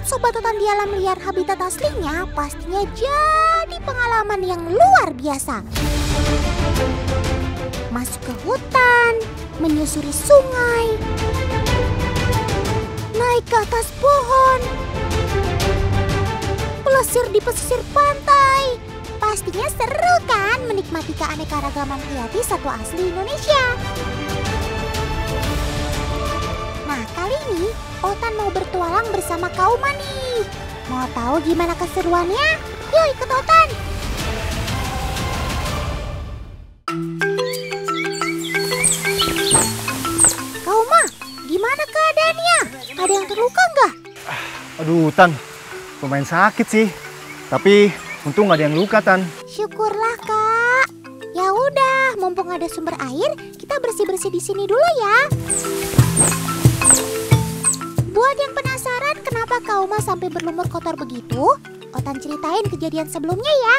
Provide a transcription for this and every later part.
Sobat Otan di alam liar habitat aslinya pastinya jadi pengalaman yang luar biasa. Masuk ke hutan, menyusuri sungai, naik ke atas pohon, pelesir di pesisir pantai. Pastinya seru kan menikmati keanekaragaman hayati satwa asli Indonesia. Nah, kali ini Otan mau bertualang bersama Kauma nih. Mau tahu gimana keseruannya? Yuk ikut Otan. Kauma, gimana keadaannya? Ada yang terluka nggak? Aduh, Tan, lumayan sakit sih. Tapi untung nggak ada yang luka, Tan. Syukurlah, Kak. Ya udah, mumpung ada sumber air, kita bersih-bersih di sini dulu ya. Buat yang penasaran kenapa Kauma sampai berlumur kotor begitu, Otan ceritain kejadian sebelumnya ya.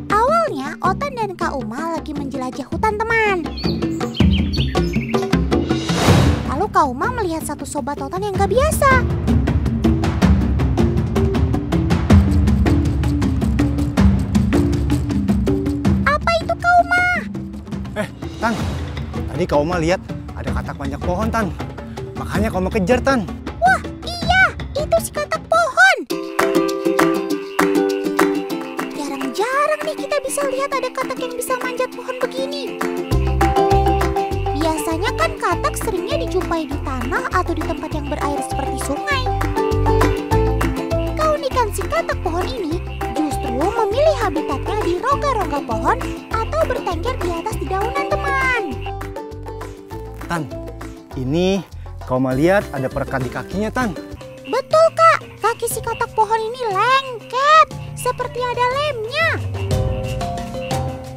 Awalnya Otan dan Kauma lagi menjelajah hutan teman. Lalu Kauma melihat satu sobat Otan yang gak biasa. Apa itu Kauma? Tan, tadi Kauma lihat ada katak banyak pohon, Tan. Makanya Kauma kejar, Tan. Wah, iya, itu si katak pohon. Jarang-jarang nih kita bisa lihat ada katak yang bisa manjat pohon begini. Biasanya kan katak seringnya dijumpai di tanah atau di tempat yang berair seperti sungai. Keunikan si katak pohon ini justru memilih habitatnya di rongga-rongga pohon atau bertengger di atas dedaunan teman. Tan, ini Kauma lihat ada perekat di kakinya, Tan. Betul, Kak. Kaki si katak pohon ini lengket, seperti ada lemnya.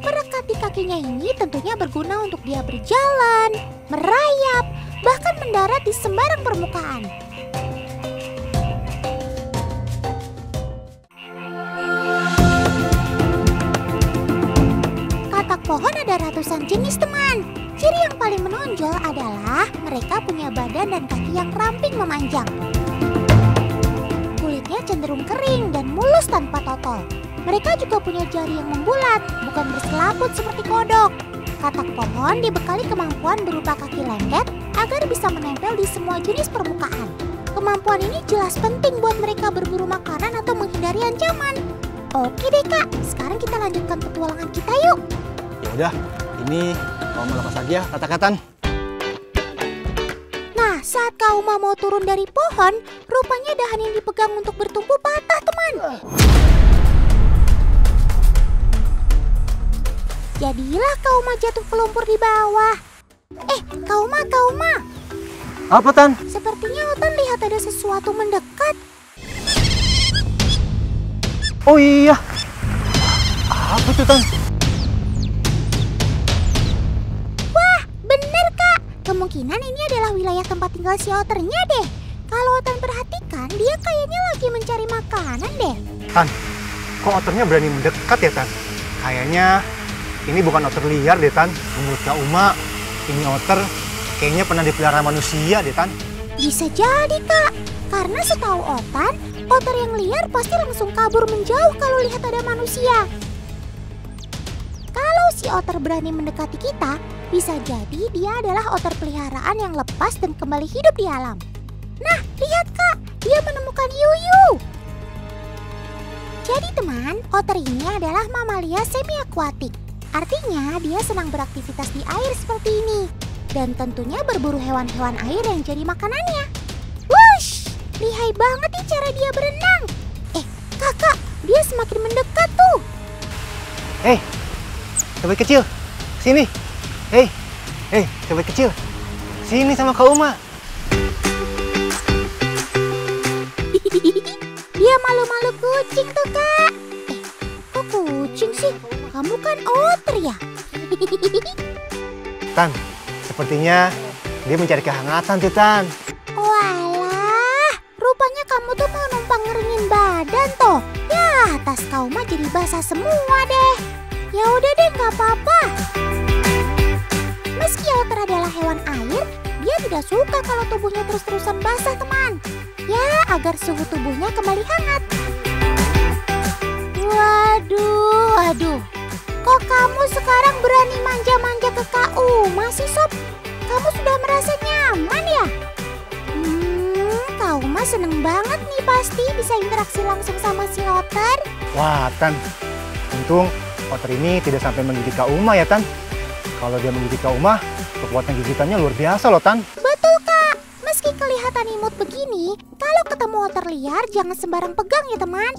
Perekat di kakinya ini tentunya berguna untuk dia berjalan, merayap, bahkan mendarat di sembarang permukaan. Katak pohon ada ratusan jenis, teman. Ciri yang paling menonjol adalah mereka punya badan dan kaki yang ramping memanjang. Kulitnya cenderung kering dan mulus tanpa totol. Mereka juga punya jari yang membulat, bukan berselaput seperti kodok. Katak pohon dibekali kemampuan berupa kaki lengket agar bisa menempel di semua jenis permukaan. Kemampuan ini jelas penting buat mereka berburu makanan atau menghindari ancaman. Oke deh, Kak, sekarang kita lanjutkan petualangan kita yuk. Ya udah, ini Kauma lepas lagi ya katak-katan. Nah, saat Kauma mau turun dari pohon, rupanya dahan yang dipegang untuk bertumpu patah, teman. Jadilah Kauma jatuh ke lumpur di bawah. Kauma. Apa, Tan? Sepertinya Otan lihat ada sesuatu mendekat. Oh iya. Apa itu, Tan? Wah, bener, Kak. Kemungkinan ini adalah wilayah tempat tinggal si oternya deh. Kalau Otan perhatikan, dia kayaknya lagi mencari makanan deh. Tan, kok oternya berani mendekat ya, Tan? Kayaknya ini bukan oter liar deh, Tan. Menurut Kauma, ini oter kayaknya pernah dipelihara manusia deh, Tan. Bisa jadi, Kak. Karena setahu Otan, oter yang liar pasti langsung kabur menjauh kalau lihat ada manusia. Kalau si oter berani mendekati kita, bisa jadi dia adalah oter peliharaan yang lepas dan kembali hidup di alam. Nah, lihat, Kak. Dia menemukan yuyu. Jadi teman, oter ini adalah mamalia semi-akuatik. Artinya dia senang beraktivitas di air seperti ini. Dan tentunya berburu hewan-hewan air yang jadi makanannya. Wush! Lihai banget nih cara dia berenang. Kakak, dia semakin mendekat tuh. Sobat kecil, sini. Sobat kecil, sini sama Kauma. Dia malu-malu kucing tuh, Kak. Kok kucing sih? Kamu kan oter ya? Tan, sepertinya dia mencari kehangatan tuh, Tan. Walah, rupanya kamu tuh mau numpang ngeringin badan toh. Ya, tas Kauma jadi basah semua deh. Ya udah deh, nggak apa-apa. Meski otter adalah hewan air, nggak suka kalau tubuhnya terus-terusan basah, teman. Ya, agar suhu tubuhnya kembali hangat. Waduh. Kok kamu sekarang berani manja-manja ke Kak Uma sih, Sob? Kamu sudah merasa nyaman ya? Kak Uma seneng banget nih pasti bisa interaksi langsung sama si otter. Wah, Tan. Untung otter ini tidak sampai menggigit Kak Uma ya, Tan. Kalau dia menggigit Kak Uma, kekuatan gigitannya luar biasa loh, Tan. Betul, Kak. Meski kelihatan imut begini, kalau ketemu otter liar jangan sembarang pegang ya, teman.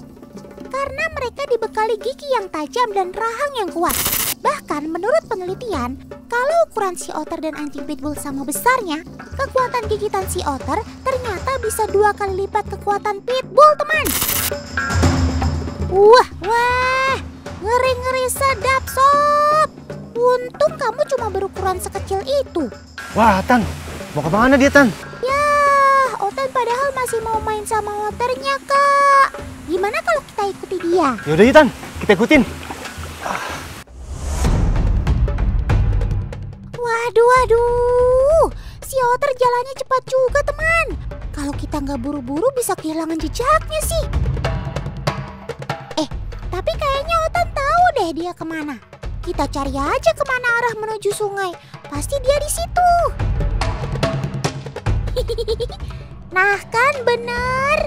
Karena mereka dibekali gigi yang tajam dan rahang yang kuat. Bahkan menurut penelitian, kalau ukuran si otter dan anjing pitbull sama besarnya, kekuatan gigitan si otter ternyata bisa 2 kali lipat kekuatan pitbull, teman. Wah, ngeri-ngeri sedap, Sob. Untung kamu cuma berukuran sekecil itu. Wah, Tan, mau kemana dia, Tan? Yah, Otan padahal masih mau main sama otternya, Kak. Gimana kalau kita ikuti dia? Yaudah, Tan, kita ikutin. Waduh, si otter jalannya cepat juga, teman. Kalau kita nggak buru-buru bisa kehilangan jejaknya sih. Tapi kayaknya Otan tahu deh dia kemana. Kita cari aja kemana arah menuju sungai. Pasti dia di situ. Nah kan, bener.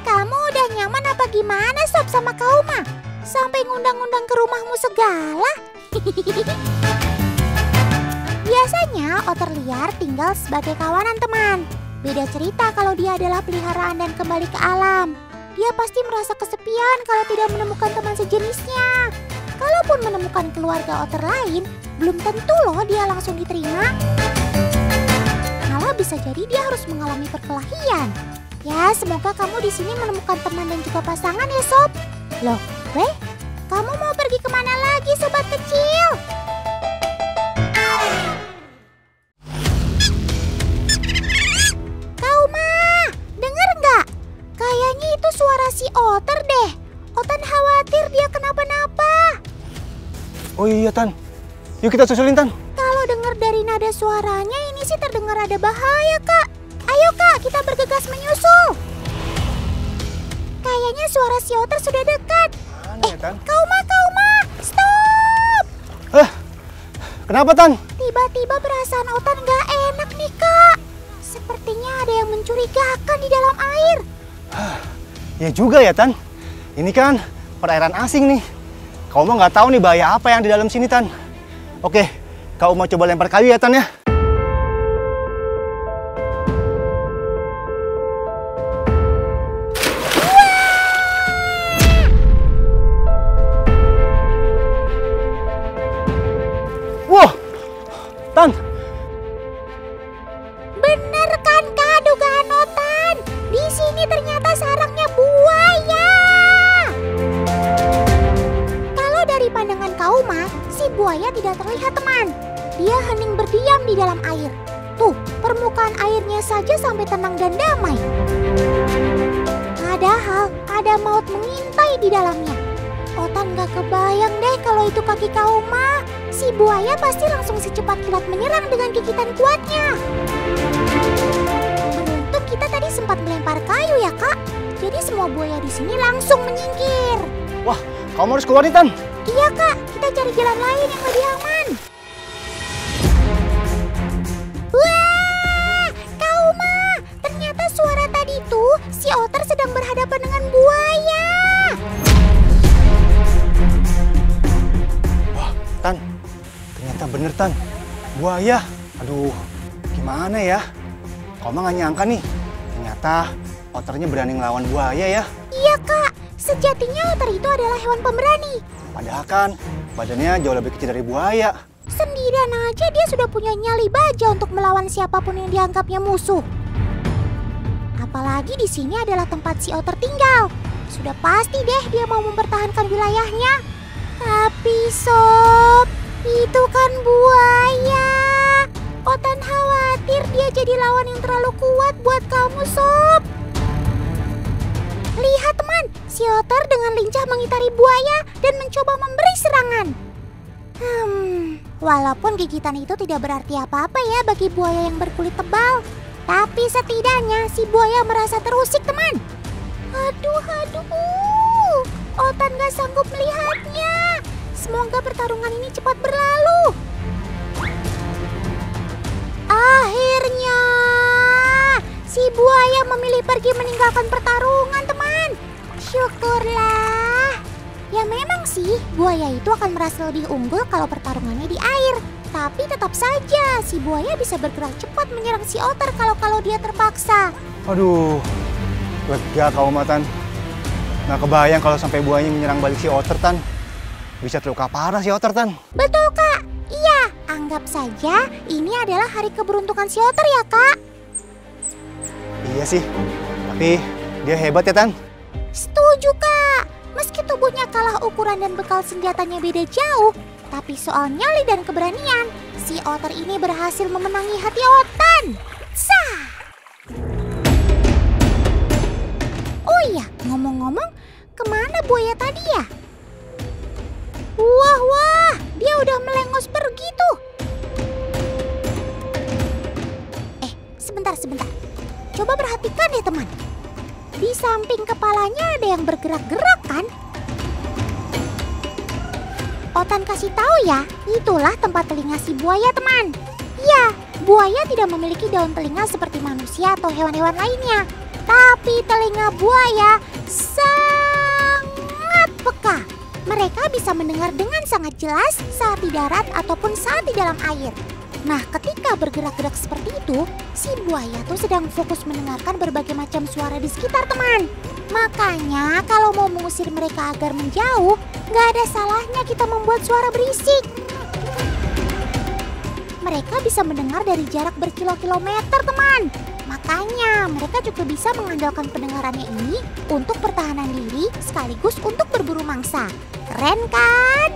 Kamu udah nyaman apa gimana, Sob, sama Kak Uma? Sampai ngundang-undang ke rumahmu segala. Biasanya otter liar tinggal sebagai kawanan, teman. Beda cerita kalau dia adalah peliharaan dan kembali ke alam. Dia pasti merasa kesepian kalau tidak menemukan teman sejenisnya. Kalaupun menemukan keluarga otter lain, belum tentu loh dia langsung diterima. Malah bisa jadi dia harus mengalami perkelahian. Ya, semoga kamu di sini menemukan teman dan juga pasangan ya, Sob. Loh, kamu mau pergi kemana lagi, sobat kecil? Kak Uma, denger nggak? Kayaknya itu suara si otter deh. Otan khawatir dia kenapa-napa. Oh iya, Tan. Yuk kita susulin, Tan. Kalau dengar dari nada suaranya ini sih terdengar ada bahaya, Kak. Ayo, Kak, kita bergegas menyusul. Kayaknya suara si otter sudah dekat. Mana ya, Tan? Kak Uma, stop! Kenapa, Tan? Tiba-tiba perasaan Otan gak enak nih, Kak. Sepertinya ada yang mencurigakan di dalam air. Ya juga ya, Tan. Ini kan perairan asing nih. Kau mau nggak tahu nih bahaya apa yang di dalam sini, Tan. Oke, kau mau coba lempar kayu ya, Tan ya? Wah, Tan. Bener kan, Kak, dugaan Otan? Di sini ternyata sarangnya buaya. Kalau dari pandangan Kak Uma, si buaya tidak terlihat, teman. Dia hening berdiam di dalam air. Tuh, permukaan airnya saja sampai tenang dan damai. Padahal ada maut mengintai di dalamnya. Otan gak kebayang deh kalau itu kaki Kak Uma. Si buaya pasti langsung secepat kilat menyerang dengan gigitan kuatnya. Beruntung kita tadi sempat melempar kayu ya, Kak. Jadi semua buaya di sini langsung menyingkir. Wah, kamu harus keluar nih, Tan. Iya, Kak, kita cari jalan lain yang lebih aman. Wah, Kak Uma, ternyata suara tadi tuh si otter sedang berhadapan dengan buaya. Wah, Tan. Ternyata bener, Tan. Buaya. Aduh, gimana ya? Kau mah nggak nyangka nih. Ternyata otternya berani ngelawan buaya ya. Iya, Kak. Sejatinya otter itu adalah hewan pemberani. Padahal kan badannya jauh lebih kecil dari buaya. Sendirian aja dia sudah punya nyali baja untuk melawan siapapun yang dianggapnya musuh. Apalagi di sini adalah tempat si otter tinggal. Sudah pasti deh dia mau mempertahankan wilayahnya. Tapi Sob, itu kan buaya. Otan khawatir dia jadi lawan yang terlalu kuat buat kamu, Sob. Lihat, teman, si Si otter dengan lincah mengitari buaya dan mencoba memberi serangan. Walaupun gigitan itu tidak berarti apa-apa ya bagi buaya yang berkulit tebal. Tapi setidaknya si buaya merasa terusik, teman. Aduh. Otan gak sanggup melihatnya. Semoga pertarungan ini cepat berlalu. Akhirnya, si buaya memilih pergi meninggalkan pertarungan, teman. Syukurlah. Ya memang sih, buaya itu akan merasa lebih unggul kalau pertarungannya di air. Tapi tetap saja, si buaya bisa bergerak cepat menyerang si otter kalau dia terpaksa. Aduh, lega kau Tan. Nggak kebayang kalau sampai buayanya menyerang balik si otter, Tan. Bisa terluka parah si otter, Tan. Betul, Kak. Iya, anggap saja ini adalah hari keberuntungan si otter ya, Kak. Iya sih, tapi dia hebat ya, Tan. Setuju, Kak. Meski tubuhnya kalah ukuran dan bekal senjatanya beda jauh, tapi soal nyali dan keberanian, si otter ini berhasil memenangi hati Otan. Sah! Oh iya, ngomong-ngomong, kemana buaya tadi ya? Wah, dia udah melengos pergi tuh. Sebentar. Coba perhatikan ya, teman. Di samping kepalanya ada yang bergerak-gerak kan? Otan kasih tahu ya, itulah tempat telinga si buaya, teman. Ya, buaya tidak memiliki daun telinga seperti manusia atau hewan-hewan lainnya. Tapi telinga buaya sangat peka. Mereka bisa mendengar dengan sangat jelas saat di darat ataupun saat di dalam air. Nah, ketika bergerak-gerak seperti itu, si buaya tuh sedang fokus mendengarkan berbagai macam suara di sekitar, teman. Makanya kalau mau mengusir mereka agar menjauh, nggak ada salahnya kita membuat suara berisik. Mereka bisa mendengar dari jarak berkilo-kilometer, teman. Makanya mereka juga bisa mengandalkan pendengarannya ini untuk pertahanan diri sekaligus untuk berburu mangsa. Keren kan?